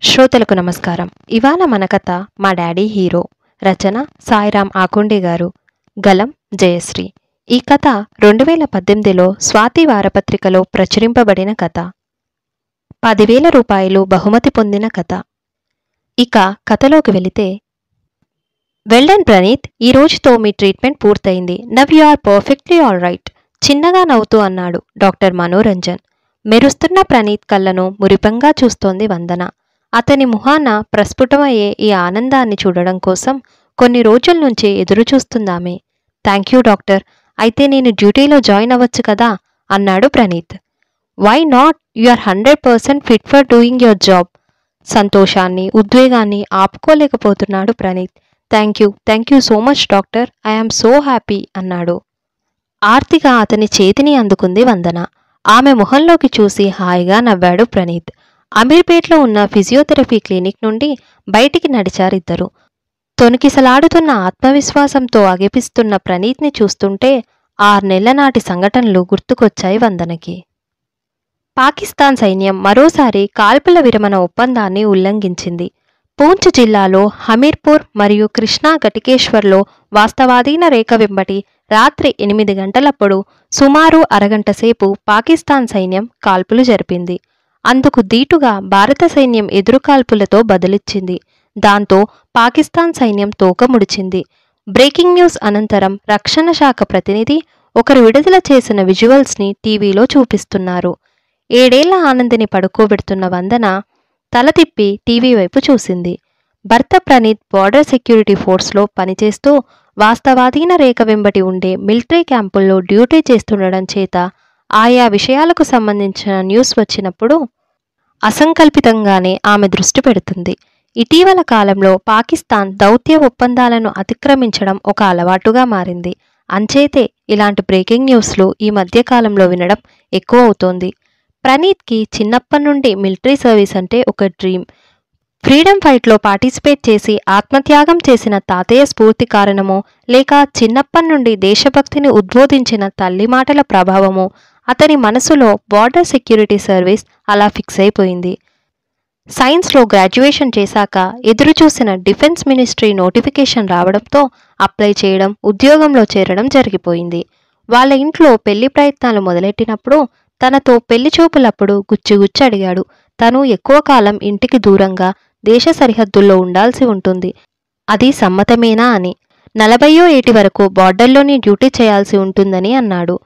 శ్రోతలకు నమస్కారం. ఇవాళ మన కథ మా డాడీ హీరో. రచన సాయిరాం ఆకుండే గారు. గలం జయశ్రీ. ఈ కథ 2018లో స్వాతి వారపత్రికలో ప్రచురింపబడిన కథ. 10,000 రూపాయలు బహుమతి పొందిన కథ. ఇక కథలోకి వెళితే, వెల్డన్ ప్రణీత్, ఈ రోజుతో మీ ట్రీట్మెంట్ పూర్తయింది. Now you are perfectly all right, చిన్నగా నవ్వుతూ అన్నాడు డాక్టర్ మనోరంజన్. మెరుస్తున్న ప్రణీత్ కళ్ళను మురిపంగా చూస్తోంది వందన. అతని ముఖాన ప్రస్ఫుటమయ్యే ఈ ఆనందాన్ని చూడడం కోసం కొన్ని రోజుల నుంచి ఎదురుచూస్తుందామె. థ్యాంక్ యూ డాక్టర్, అయితే నేను డ్యూటీలో జాయిన్ అవ్వచ్చు కదా అన్నాడు Praneeth. Why not, you are 100% fit for doing your job. సంతోషాన్ని ఉద్వేగాన్ని ఆపుకోలేకపోతున్నాడు Praneeth. Thank you so much doctor, I am so happy అన్నాడు. ఆర్తిగా అతని చేతిని అందుకుంది వందన. ఆమె ముఖంలోకి చూసి హాయిగా నవ్వాడు ప్రణీత్. అమీర్పేట్లో ఉన్న ఫిజియోథెరపీ క్లినిక్ నుండి బయటికి నడిచారిద్దరు. తొణికిసలాడుతున్న ఆత్మవిశ్వాసంతో అగిపిస్తున్న ప్రణీత్ని చూస్తుంటే 6 నెలల నాటి సంఘటనలు గుర్తుకొచ్చాయి వందనకి. పాకిస్తాన్ సైన్యం మరోసారి కాల్పుల విరమణ ఒప్పందాన్ని ఉల్లంఘించింది. పూంచ్ జిల్లాలో హమీర్పూర్ మరియు కృష్ణా ఘటికేశ్వర్లో వాస్తవాధీన రేఖ వెంబడి రాత్రి 8 గంటలప్పుడు సుమారు అరగంట సేపు పాకిస్తాన్ సైన్యం కాల్పులు జరిపింది. అందుకు దీటుగా భారత సైన్యం ఎదురుకాల్పులతో బదులిచ్చింది. దాంతో పాకిస్తాన్ సైన్యం తోకముడిచింది. బ్రేకింగ్ న్యూస్ అనంతరం రక్షణ శాఖ ప్రతినిధి ఒకరు విడుదల చేసిన విజువల్స్ని టీవీలో చూపిస్తున్నారు. 7 ఏళ్ల ఆనందిని పడుకోబెడుతున్న వందన తల తిప్పి టీవీ వైపు చూసింది. భర్త ప్రణీత్ బార్డర్ సెక్యూరిటీ ఫోర్స్లో పనిచేస్తూ వాస్తవాధీన రేఖ వెంబడి ఉండే మిలిటరీ క్యాంపుల్లో డ్యూటీ చేస్తుండడం చేత ఆయా విషయాలకు సంబంధించిన న్యూస్ వచ్చినప్పుడు అసంకల్పితంగానే ఆమె దృష్టి పెడుతుంది. ఇటీవల కాలంలో పాకిస్తాన్ దౌత్య ఒప్పందాలను అతిక్రమించడం ఒక అలవాటుగా మారింది. అంచేతే ఇలాంటి బ్రేకింగ్ న్యూస్లు ఈ మధ్యకాలంలో వినడం ఎక్కువ అవుతోంది. ప్రణీత్కి చిన్నప్పటి నుండి మిలిటరీ సర్వీస్ అంటే ఒక డ్రీమ్. ఫ్రీడమ్ ఫైట్లో పార్టిసిపేట్ చేసి ఆత్మత్యాగం చేసిన తాతయ్య స్ఫూర్తి కారణమో, లేక చిన్నప్పటి నుండి దేశభక్తిని ఉద్బోధించిన తల్లి మాటల ప్రభావమో అతని మనసులో బార్డర్ సెక్యూరిటీ సర్వీస్ అలా ఫిక్స్ అయిపోయింది. సైన్స్లో గ్రాడ్యుయేషన్ చేశాక ఎదురుచూసిన డిఫెన్స్ మినిస్ట్రీ నోటిఫికేషన్ రావడంతో అప్లై చేయడం, ఉద్యోగంలో చేరడం జరిగిపోయింది. వాళ్ళ ఇంట్లో పెళ్లి ప్రయత్నాలు మొదలెట్టినప్పుడు తనతో పెళ్లి చూపులప్పుడు గుచ్చిగుచ్చి అడిగాడు. తను ఎక్కువ కాలం ఇంటికి దూరంగా దేశ సరిహద్దుల్లో ఉండాల్సి ఉంటుంది, అది సమ్మతమేనా అని. 40వ ఏటి వరకు బార్డర్లోని డ్యూటీ చేయాల్సి ఉంటుందని అన్నాడు.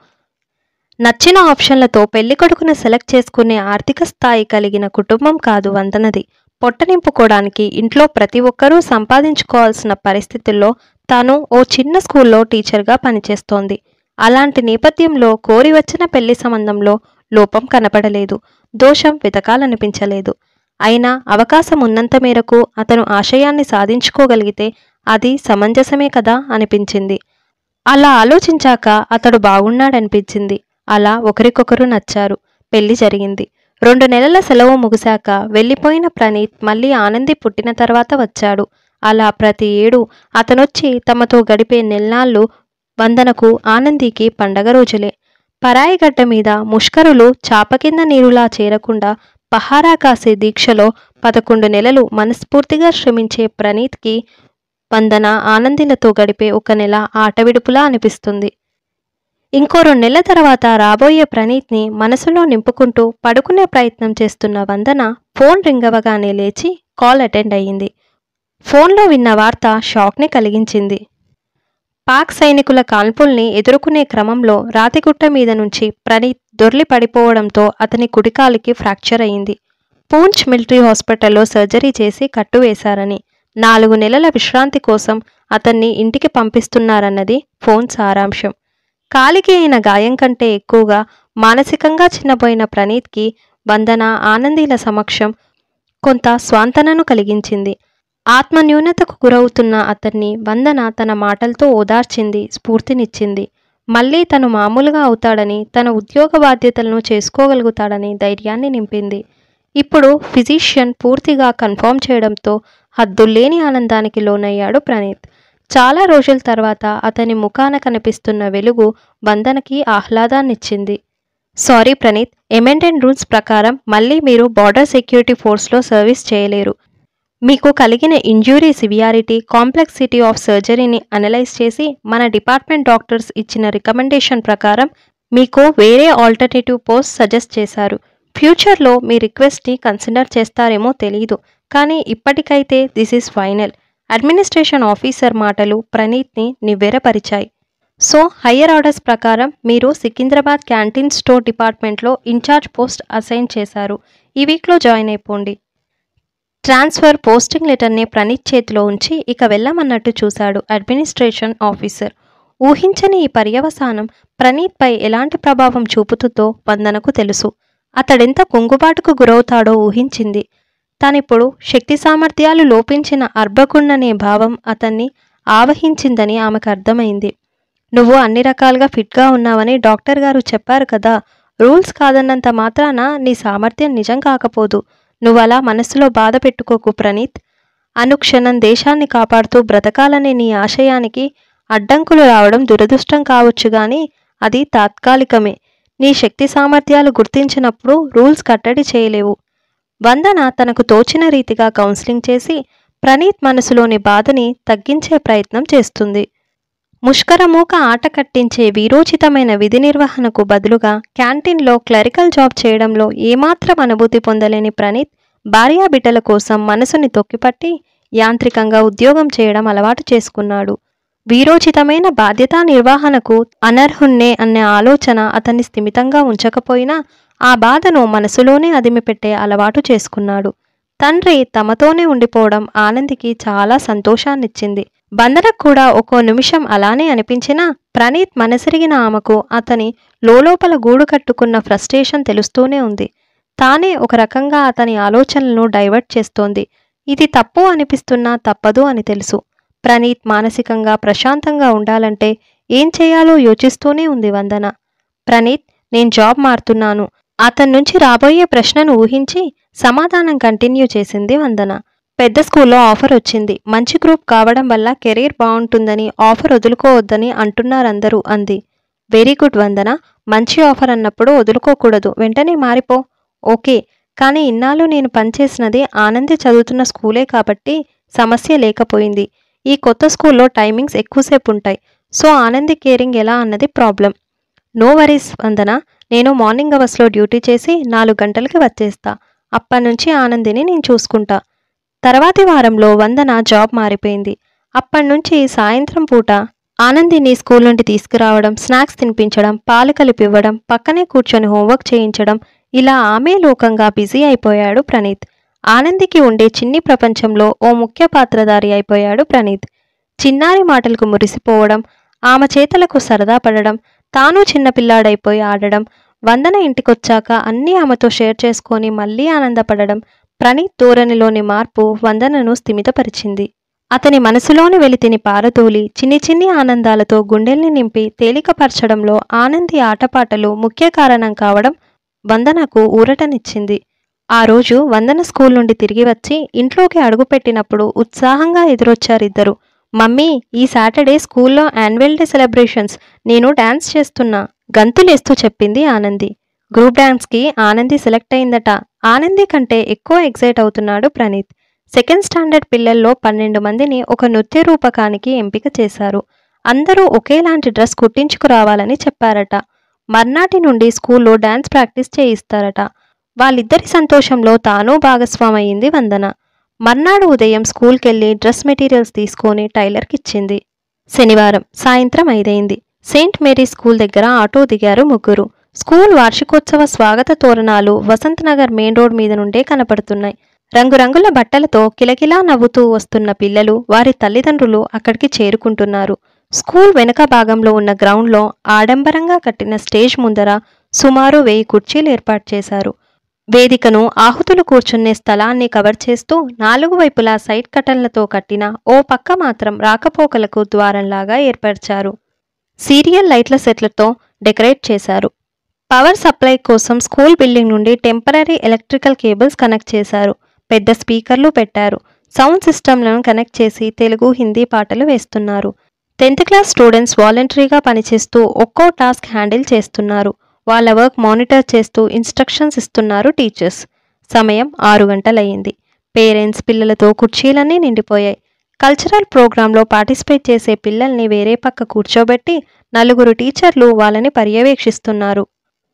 నచ్చిన ఆప్షన్లతో పెళ్లికొడుకును సెలెక్ట్ చేసుకునే ఆర్థిక స్థాయి కలిగిన కుటుంబం కాదు వందనది. పొట్ట నింపుకోవడానికి ఇంట్లో ప్రతి ఒక్కరూ సంపాదించుకోవాల్సిన పరిస్థితుల్లో తాను ఓ చిన్న స్కూల్లో టీచర్గా పనిచేస్తోంది. అలాంటి నేపథ్యంలో కోరి వచ్చిన పెళ్లి సంబంధంలో లోపం కనపడలేదు, దోషం వెతకాలనిపించలేదు. అయినా అవకాశం ఉన్నంత మేరకు అతను ఆశయాన్ని సాధించుకోగలిగితే అది సమంజసమే కదా అనిపించింది. అలా ఆలోచించాక అతడు బాగున్నాడనిపించింది. అలా ఒకరికొకరు నచ్చారు. పెళ్లి జరిగింది. 2 నెలల సెలవు ముగిశాక వెళ్ళిపోయిన ప్రణీత్ మళ్ళీ ఆనంది పుట్టిన తర్వాత వచ్చాడు. అలా ప్రతి ఏడు అతనొచ్చి తమతో గడిపే నెల్లాళ్ళు వందనకు ఆనందికి పండగ రోజులే. పరాయి గడ్డ మీద ముష్కరులు చాప కింద నీరులా చేరకుండా పహారా కాసే దీక్షలో 11 నెలలు మనస్ఫూర్తిగా శ్రమించే ప్రణీత్కి వందన ఆనందిలతో గడిపే ఒక నెల ఆటవిడుపులా అనిపిస్తుంది. ఇంకో 2 నెలల తర్వాత రాబోయే ప్రణీత్ని మనసులో నింపుకుంటూ పడుకునే ప్రయత్నం చేస్తున్న వందన ఫోన్ రింగ్ అవ్వగానే లేచి కాల్ అటెండ్ అయ్యింది. ఫోన్లో విన్న వార్త షాక్ని కలిగించింది. పాక్ సైనికుల కాల్పుల్ని ఎదుర్కొనే క్రమంలో రాతిగుట్ట మీద నుంచి ప్రణీత్ దొర్లి పడిపోవడంతో అతని కుడికాలికి ఫ్రాక్చర్ అయింది. పూంచ్ మిలిటరీ హాస్పిటల్లో సర్జరీ చేసి కట్టువేశారని, 4 నెలల విశ్రాంతి కోసం అతన్ని ఇంటికి పంపిస్తున్నారన్నది ఫోన్ సారాంశం. కాలికి అయిన గాయం కంటే ఎక్కువగా మానసికంగా చిన్నపోయిన ప్రణీత్కి వందన ఆనందీల సమక్షం కొంత స్వాంతనను కలిగించింది. ఆత్మన్యూనతకు గురవుతున్న అతన్ని వందన తన మాటలతో ఓదార్చింది, స్ఫూర్తినిచ్చింది. మళ్ళీ తను మామూలుగా అవుతాడని, తన ఉద్యోగ బాధ్యతలను చేసుకోగలుగుతాడని ధైర్యాన్ని నింపింది. ఇప్పుడు ఫిజిషియన్ పూర్తిగా కన్ఫర్మ్ చేయడంతో హద్దులేని ఆనందానికి లోనయ్యాడు ప్రణీత్. చాలా రోజుల తర్వాత అతని ముఖాన కనిపిస్తున్న వెలుగు వందనకి ఆహ్లాదాన్నిచ్చింది. సారీ ప్రణీత్, అమెండెడ్ రూల్స్ ప్రకారం మళ్ళీ మీరు బార్డర్ సెక్యూరిటీ ఫోర్స్లో సర్వీస్ చేయలేరు. మీకు కలిగిన ఇంజ్యూరీ సివియారిటీ, కాంప్లెక్సిటీ ఆఫ్ సర్జరీని అనలైజ్ చేసి మన డిపార్ట్మెంట్ డాక్టర్స్ ఇచ్చిన రికమెండేషన్ ప్రకారం మీకు వేరే ఆల్టర్నేటివ్ పోస్ట్ సజెస్ట్ చేశారు. ఫ్యూచర్లో మీ రిక్వెస్ట్ని కన్సిడర్ చేస్తారేమో తెలీదు, కానీ ఇప్పటికైతే this is final. Administration officer మాటలు ప్రణీత్ని నివ్వెరపరిచాయి. సో హయ్యర్ ఆర్డర్స్ ప్రకారం మీరు సికింద్రాబాద్ క్యాంటీన్ స్టోర్ డిపార్ట్మెంట్లో ఇన్ఛార్జ్ పోస్ట్ అసైన్ చేశారు. ఈ వీక్లో జాయిన్ అయిపోండి. ట్రాన్స్ఫర్ పోస్టింగ్ లెటర్ని ప్రణీత్ చేతిలో ఉంచి ఇక వెళ్ళమన్నట్టు చూశాడు అడ్మినిస్ట్రేషన్ ఆఫీసర్. ఊహించని ఈ పర్యవసానం ప్రణీత్పై ఎలాంటి ప్రభావం చూపుతుందో వందనకు తెలుసు. అతడెంత కుంగుబాటుకు గురవుతాడో ఊహించింది. తానిప్పుడు శక్తి సామర్థ్యాలు లోపించిన అర్భకుణ్ణనే భావం అతన్ని ఆవహించిందని ఆమెకు అర్థమైంది. నువ్వు అన్ని రకాలుగా ఫిట్గా ఉన్నావని డాక్టర్ గారు చెప్పారు కదా. రూల్స్ కాదన్నంత మాత్రాన నీ సామర్థ్యం నిజం కాకపోదు. నువ్వలా మనసులో బాధ పెట్టుకోకు ప్రణీత్. అనుక్షణం దేశాన్ని కాపాడుతూ బ్రతకాలనే నీ ఆశయానికి అడ్డంకులు రావడం దురదృష్టం కావచ్చు గాని అది తాత్కాలికమే. నీ శక్తి సామర్థ్యాలు గుర్తించినప్పుడు రూల్స్ కట్టడి చేయలేవు. వందన తనకు తోచిన రీతిగా కౌన్సిలింగ్ చేసి ప్రణీత్ మనసులోని బాధని తగ్గించే ప్రయత్నం చేస్తుంది. ముష్కరమూక ఆట కట్టించే వీరోచితమైన విధి నిర్వహణకు బదులుగా క్యాంటీన్లో క్లరికల్ జాబ్ చేయడంలో ఏమాత్రం అనుభూతి పొందలేని ప్రణీత్ భార్యాబిడ్డల కోసం మనసుని తొక్కిపట్టి యాంత్రికంగా ఉద్యోగం చేయడం అలవాటు చేసుకున్నాడు. వీరోచితమైన బాధ్యతా నిర్వహణకు అనర్హున్నే అనే ఆలోచన అతన్ని స్థిమితంగా ఉంచకపోయినా ఆ బాధను మనసులోనే అదిమిపెట్టే అలవాటు చేసుకున్నాడు. తండ్రి తమతోనే ఉండిపోవడం ఆనందికి చాలా సంతోషాన్నిచ్చింది. వందనకు కూడా ఒక్కో నిమిషం అలానే అనిపించినా ప్రణీత్ మనసిరిగిన ఆమెకు అతని లోలోపల గూడు కట్టుకున్న ఫ్రస్ట్రేషన్ తెలుస్తూనే ఉంది. తానే ఒక రకంగా అతని ఆలోచనలను డైవర్ట్ చేస్తోంది. ఇది తప్పు అనిపిస్తున్నా తప్పదు అని తెలుసు. ప్రణీత్ మానసికంగా ప్రశాంతంగా ఉండాలంటే ఏం చేయాలో యోచిస్తూనే ఉంది వందన. ప్రణీత్, నేను జాబ్ మారుతున్నాను. అతని నుంచి రాబోయే ప్రశ్నను ఊహించి సమాధానం కంటిన్యూ చేసింది వందన. పెద్ద స్కూల్లో ఆఫర్ వచ్చింది. మంచి గ్రూప్ కావడం వల్ల కెరీర్ బాగుంటుందని, ఆఫర్ వదులుకోవద్దని అంటున్నారందరూ అంది. వెరీ గుడ్ వందన. మంచి ఆఫర్ అన్నప్పుడు వదులుకోకూడదు, వెంటనే మారిపో. ఓకే, కానీ ఇన్నాళ్ళు నేను పనిచేసినది ఆనంది చదువుతున్న స్కూలే కాబట్టి సమస్య లేకపోయింది. ఈ కొత్త స్కూల్లో టైమింగ్స్ ఎక్కువసేపు ఉంటాయి. సో ఆనంది కేరింగ్ ఎలా అన్నది ప్రాబ్లం. నో వరీస్ వందన. నేను మార్నింగ్ అవర్స్లో డ్యూటీ చేసి 4 గంటలకి వచ్చేస్తా. అప్పటినుంచి ఆనందిని నేను చూసుకుంటా. తర్వాతి వారంలో వందన జాబ్ మారిపోయింది. అప్పటినుంచి సాయంత్రం పూట ఆనందిని స్కూల్ నుండి తీసుకురావడం, స్నాక్స్ తినిపించడం, పాలు కలిపివ్వడం, పక్కనే కూర్చొని హోంవర్క్ చేయించడం, ఇలా ఆమె లోకంగా బిజీ అయిపోయాడు ప్రణీత్. ఆనందికి ఉండే చిన్ని ప్రపంచంలో ఓ ముఖ్య పాత్రధారి అయిపోయాడు ప్రణీత్. చిన్నారి మాటలకు మురిసిపోవడం, ఆమె చేతలకు సరదా పడడం, తాను చిన్నపిల్లాడైపోయి ఆడడం, వందన ఇంటికొచ్చాక అన్నీ ఆమెతో షేర్ చేసుకొని మళ్ళీ ఆనందపడడం, ప్రణీత్ ధోరణిలోని మార్పు వందనను స్థిమితపరిచింది. అతని మనసులోని వెలితిని పారదోలి చిన్ని చిన్ని ఆనందాలతో గుండెల్ని నింపి తేలికపరచడంలో ఆనంది ఆటపాటలు ముఖ్య కారణం కావడం వందనకు ఊరటనిచ్చింది. ఆ రోజు వందన స్కూల్ నుండి తిరిగి వచ్చి ఇంట్లోకి అడుగుపెట్టినప్పుడు ఉత్సాహంగా ఎదురొచ్చారిద్దరు. మమ్మీ, ఈ సాటర్డే స్కూల్లో యాన్యువల్ డే సెలబ్రేషన్స్, నేను డాన్స్ చేస్తున్నా, గంతులేస్తూ చెప్పింది ఆనంది. గ్రూప్ డాన్స్కి ఆనంది సెలెక్ట్ అయిందట. ఆనంది కంటే ఎక్కువ ఎగ్జైట్ అవుతున్నాడు ప్రణీత్. 2nd స్టాండర్డ్ పిల్లల్లో 12 మందిని ఒక నృత్య రూపకానికి ఎంపిక చేశారు. అందరూ ఒకేలాంటి డ్రెస్ కుట్టించుకురావాలని చెప్పారట. మర్నాటి నుండి స్కూల్లో డాన్స్ ప్రాక్టీస్ చేయిస్తారట. వాళ్ళిద్దరి సంతోషంలో తానూ భాగస్వామయ్యింది వందన. మర్నాడు ఉదయం స్కూల్కెళ్ళి డ్రెస్ మెటీరియల్స్ తీసుకొని టైలర్కిచ్చింది. శనివారం సాయంత్రం 5 అయింది. సెయింట్ మేరీ స్కూల్ దగ్గర ఆటో దిగారు ముగ్గురు. స్కూల్ వార్షికోత్సవ స్వాగత తోరణాలు వసంత్ నగర్ మెయిన్ రోడ్ మీద నుండే కనపడుతున్నాయి. రంగురంగుల బట్టలతో కిలకిలా నవ్వుతూ వస్తున్న పిల్లలు, వారి తల్లిదండ్రులు అక్కడికి చేరుకుంటున్నారు. స్కూల్ వెనుక భాగంలో ఉన్న గ్రౌండ్లో ఆడంబరంగా కట్టిన స్టేజ్ ముందర సుమారు 1000 కుర్చీలు ఏర్పాటు చేశారు. వేదికను ఆహుతులు కూర్చునే స్థలాన్ని కవర్ చేస్తూ 4 వైపులా సైడ్ కటన్లతో కట్టిన ఓ పక్క మాత్రం రాకపోకలకు ద్వారంలాగా ఏర్పరిచారు. సీరియల్ లైట్ల సెట్లతో డెకరేట్ చేశారు. పవర్ సప్లై కోసం స్కూల్ బిల్డింగ్ నుండి టెంపరరీ ఎలక్ట్రికల్ కేబుల్స్ కనెక్ట్ చేశారు. పెద్ద స్పీకర్లు పెట్టారు. సౌండ్ సిస్టమ్లను కనెక్ట్ చేసి తెలుగు, హిందీ పాటలు వేస్తున్నారు. 10th క్లాస్ స్టూడెంట్స్ వాలంటరీగా పనిచేస్తూ ఒక్కో టాస్క్ హ్యాండిల్ చేస్తున్నారు. వాళ్ళ వర్క్ మానిటర్ చేస్తూ ఇన్స్ట్రక్షన్స్ ఇస్తున్నారు టీచర్స్. సమయం 6 గంటలయ్యింది. పేరెంట్స్ పిల్లలతో కుర్చీలన్నీ నిండిపోయాయి. కల్చరల్ ప్రోగ్రాంలో పార్టిసిపేట్ చేసే పిల్లల్ని వేరే పక్క కూర్చోబెట్టి 4 టీచర్లు వాళ్ళని పర్యవేక్షిస్తున్నారు.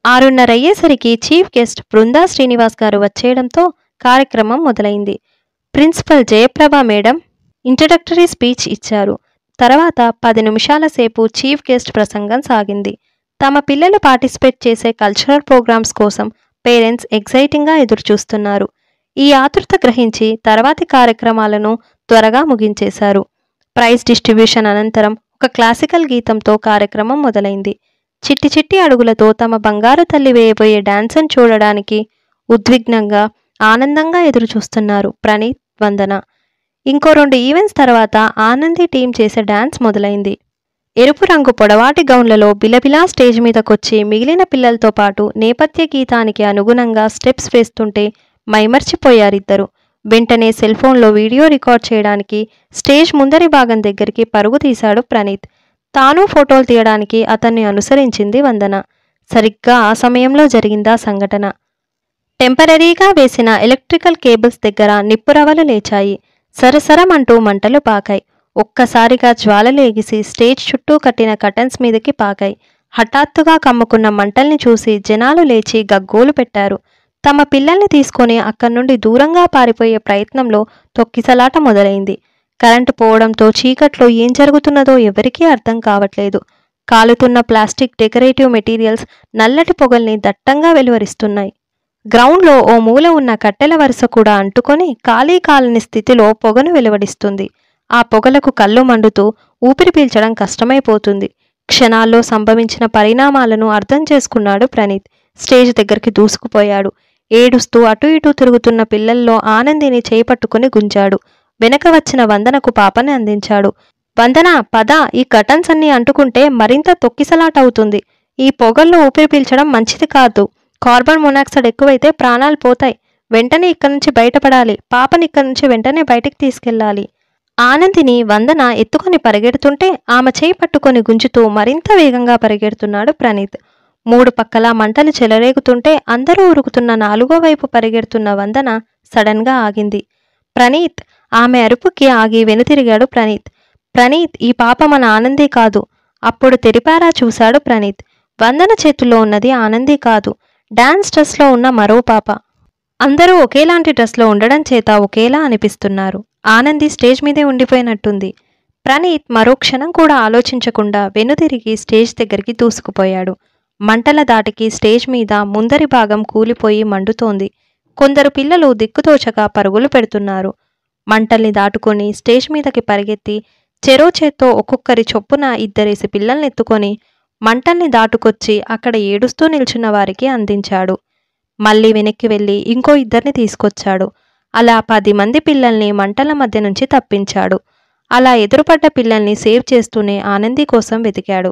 6:30 అయ్యేసరికి చీఫ్ గెస్ట్ బృందా శ్రీనివాస్ గారు వచ్చేయడంతో కార్యక్రమం మొదలైంది. Principal Jayaprabha madam introductory speech ఇచ్చారు. తర్వాత 10 నిమిషాల సేపు చీఫ్ గెస్ట్ ప్రసంగం సాగింది. తమ పిల్లలు పార్టిసిపేట్ చేసే కల్చరల్ ప్రోగ్రామ్స్ కోసం పేరెంట్స్ ఎక్సైటింగ్గా ఎదురుచూస్తున్నారు. ఈ ఆతృత గ్రహించి తర్వాతి కార్యక్రమాలను త్వరగా ముగించేశారు. ప్రైజ్ డిస్ట్రిబ్యూషన్ అనంతరం ఒక క్లాసికల్ గీతంతో కార్యక్రమం మొదలైంది. చిట్టి చిట్టి అడుగులతో తమ బంగారు తల్లి వేయబోయే డాన్స్ను చూడడానికి ఉద్విగ్నంగా ఆనందంగా ఎదురుచూస్తున్నారు ప్రణీత్, వందన. ఇంకో 2 ఈవెంట్స్ తర్వాత ఆనంది టీం చేసే డాన్స్ మొదలైంది. ఎరుపు రంగు పొడవాటి గౌన్లలో బిలబిలా స్టేజ్ మీదకొచ్చి మిగిలిన పిల్లలతో పాటు నేపథ్య గీతానికి అనుగుణంగా స్టెప్స్ వేస్తుంటే మైమర్చిపోయారిద్దరు. వెంటనే సెల్ఫోన్లో వీడియో రికార్డ్ చేయడానికి స్టేజ్ ముందరి భాగం దగ్గరికి పరుగు తీశాడు ప్రణీత్. తాను ఫోటోలు తీయడానికి అతన్ని అనుసరించింది వందన. సరిగ్గా ఆ సమయంలో జరిగిందా సంఘటన. టెంపరరీగా వేసిన ఎలక్ట్రికల్ కేబుల్స్ దగ్గర నిప్పురవలు లేచాయి. సరసరమంటూ మంటలు పాకాయి. ఒక్కసారిగా జ్వాలలేగిసి స్టేజ్ చుట్టూ కట్టిన కర్టన్స్ మీదకి పాకాయి. హఠాత్తుగా కమ్ముకున్న మంటల్ని చూసి జనాలు లేచి గగ్గోలు పెట్టారు. తమ పిల్లల్ని తీసుకొని అక్కడి నుండి దూరంగా పారిపోయే ప్రయత్నంలో తొక్కిసలాట మొదలైంది. కరెంటు పోవడంతో చీకట్లో ఏం జరుగుతున్నదో ఎవరికీ అర్థం కావట్లేదు. కాలుతున్న ప్లాస్టిక్ డెకరేటివ్ మెటీరియల్స్ నల్లటి పొగల్ని దట్టంగా వెలువరిస్తున్నాయి. గ్రౌండ్లో ఓ మూల ఉన్న కట్టెల వరుస కూడా అంటుకొని ఖాళీ కాలని స్థితిలో పొగను వెలువడిస్తుంది. ఆ పొగలకు కళ్ళు మండుతూ ఊపిరి పీల్చడం కష్టమైపోతుంది. క్షణాల్లో సంభవించిన పరిణామాలను అర్థం చేసుకున్నాడు ప్రణీత్. స్టేజ్ దగ్గరికి దూసుకుపోయాడు. ఏడుస్తూ అటు ఇటు తిరుగుతున్న పిల్లల్లో ఆనందిని చేపట్టుకుని గుంజాడు. వెనక వచ్చిన వందనకు పాపని అందించాడు. వందన, పద, ఈ కర్టన్స్ అన్నీ అంటుకుంటే మరింత తొక్కిసలాట అవుతుంది. ఈ పొగల్లో ఊపిరి పీల్చడం మంచిది కాదు. కార్బన్ మొనాక్సైడ్ ఎక్కువైతే ప్రాణాలు పోతాయి. వెంటనే ఇక్కడి నుంచి బయటపడాలి. పాపని ఇక్కడి నుంచి వెంటనే బయటికి తీసుకెళ్లాలి. ఆనందిని వందన ఎత్తుకొని పరిగెడుతుంటే ఆమె చేయి పట్టుకొని గుంజుతూ మరింత వేగంగా పరిగెడుతున్నాడు ప్రణీత్. 3 పక్కలా మంటలు చెలరేగుతుంటే అందరూ ఉరుకుతున్న 4వ వైపు పరిగెడుతున్న వందన సడన్గా ఆగింది. ప్రణీత్! ఆమె అరుపుకి ఆగి వెనుతిరిగాడు ప్రణీత్. ప్రణీత్, ఈ పాప మన ఆనంది కాదు. అప్పుడు తెరిపారా చూశాడు ప్రణీత్. వందన చేతుల్లో ఉన్నది ఆనంది కాదు, డాన్స్ డ్రెస్లో ఉన్న మరో పాప. అందరూ ఒకేలాంటి డ్రెస్లో ఉండడం చేత ఒకేలా అనిపిస్తున్నారు. ఆనంది స్టేజ్ మీదే ఉండిపోయినట్టుంది. ప్రణీత్ మరో క్షణం కూడా ఆలోచించకుండా వెనుతిరిగి స్టేజ్ దగ్గరికి దూసుకుపోయాడు. మంటల దాటికి స్టేజ్ మీద ముందరి భాగం కూలిపోయి మండుతోంది. కొందరు పిల్లలు దిక్కుతోచక పరుగులు పెడుతున్నారు. మంటల్ని దాటుకొని స్టేజ్ మీదకి పరిగెత్తి చెరో చేత్తో ఒక్కొక్కరి చొప్పున 2 పిల్లల్నెత్తుకొని మంటల్ని దాటుకొచ్చి అక్కడ ఏడుస్తూ నిల్చున్న వారికి అందించాడు. మళ్ళీ వెనక్కి వెళ్ళి ఇంకో 2 తీసుకొచ్చాడు. అలా 10 మంది పిల్లల్ని మంటల మధ్య నుంచి తప్పించాడు. అలా ఎదురుపడ్డ పిల్లల్ని సేవ్ చేస్తూనే ఆనంది కోసం వెతికాడు.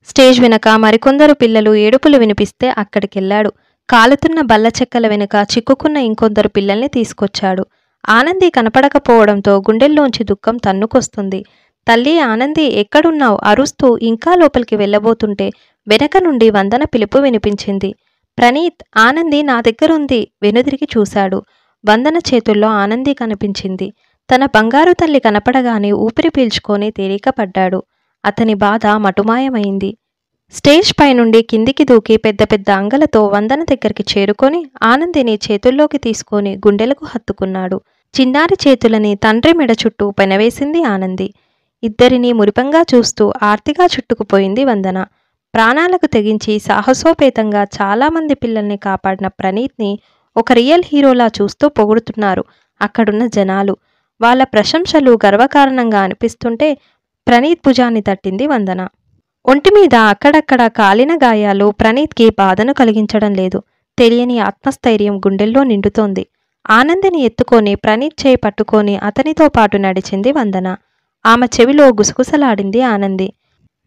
స్టేజ్ వెనక మరికొందరు పిల్లలు ఏడుపులు వినిపిస్తే అక్కడికెళ్లాడు. కాలుతున్న బల్ల చెక్కల వెనుక చిక్కుకున్న ఇంకొందరు పిల్లల్ని తీసుకొచ్చాడు. ఆనంది కనపడకపోవడంతో గుండెల్లోంచి దుఃఖం తన్నుకొస్తుంది. తల్లి ఆనంది, ఎక్కడున్నావు అరుస్తూ ఇంకా లోపలికి వెళ్ళబోతుంటే వెనక నుండి వందన పిలుపు వినిపించింది. ప్రణీత్, ఆనంది నా దగ్గరుంది. వెనుదిరిగి చూశాడు. వందన చేతుల్లో ఆనంది కనిపించింది. తన బంగారు తల్లి కనపడగానే ఊపిరి పీల్చుకొని తేలికపడ్డాడు. అతని బాధ మటుమాయమైంది. స్టేజ్ పైనుండి కిందికి దూకి పెద్ద పెద్ద అంగలతో వందన దగ్గరికి చేరుకొని ఆనందిని చేతుల్లోకి తీసుకొని గుండెలకు హత్తుకున్నాడు. చిన్నారి చేతులని తండ్రి మెడ చుట్టూ పెనవేసింది ఆనంది. ఇద్దరినీ మురిపంగా చూస్తూ ఆర్తిగా చుట్టుకుపోయింది వందన. ప్రాణాలకు తెగించి సాహసోపేతంగా చాలామంది పిల్లల్ని కాపాడిన ప్రణీత్ని ఒక రియల్ హీరోలా చూస్తూ పొగుడుతున్నారు అక్కడున్న జనాలు. వాళ్ళ ప్రశంసలు గర్వకారణంగా అనిపిస్తుంటే ప్రణీత్ భుజాన్ని తట్టింది వందన. ఒంటిమీద అక్కడక్కడ కాలిన గాయాలు ప్రణీత్కి బాధను కలిగించడం లేదు. తెలియని ఆత్మస్థైర్యం గుండెల్లో నిండుతోంది. ఆనందిని ఎత్తుకొని ప్రణీత్ చేయి పట్టుకొని అతనితో పాటు నడిచింది వందన. ఆమె చెవిలో గుసగుసలాడింది ఆనంది.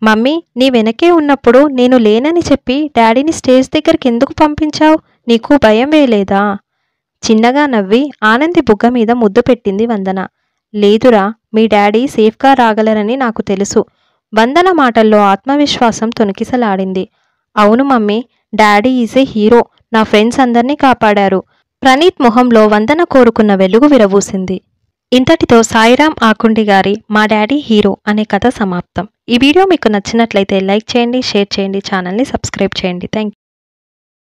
మమ్మీ, నీ వెనకే ఉన్నప్పుడు నేను లేనని చెప్పి డాడీని స్టేజ్ దగ్గరికి ఎందుకు పంపించావు? నీకు భయం వేయలేదా? చిన్నగా నవ్వి ఆనంది బుగ్గ మీద ముద్దు పెట్టింది వందన. లేదురా, మీ డాడీ సేఫ్గా రాగలరని నాకు తెలుసు. వందన మాటల్లో ఆత్మవిశ్వాసం తొణికిసలాడింది. అవును mummy, daddy is a hero, నా ఫ్రెండ్స్ అందరినీ కాపాడారు. ప్రణీత్ మొహంలో వందన కోరుకున్న వెలుగు విరబూసింది. ఇంతటితో సాయిరాం ఆకుండి గారి మా డాడీ హీరో అనే కథ సమాప్తం. ఈ వీడియో మీకు నచ్చినట్లయితే లైక్ చేయండి, షేర్ చేయండి, ఛానల్ని సబ్స్క్రైబ్ చేయండి. Thank you.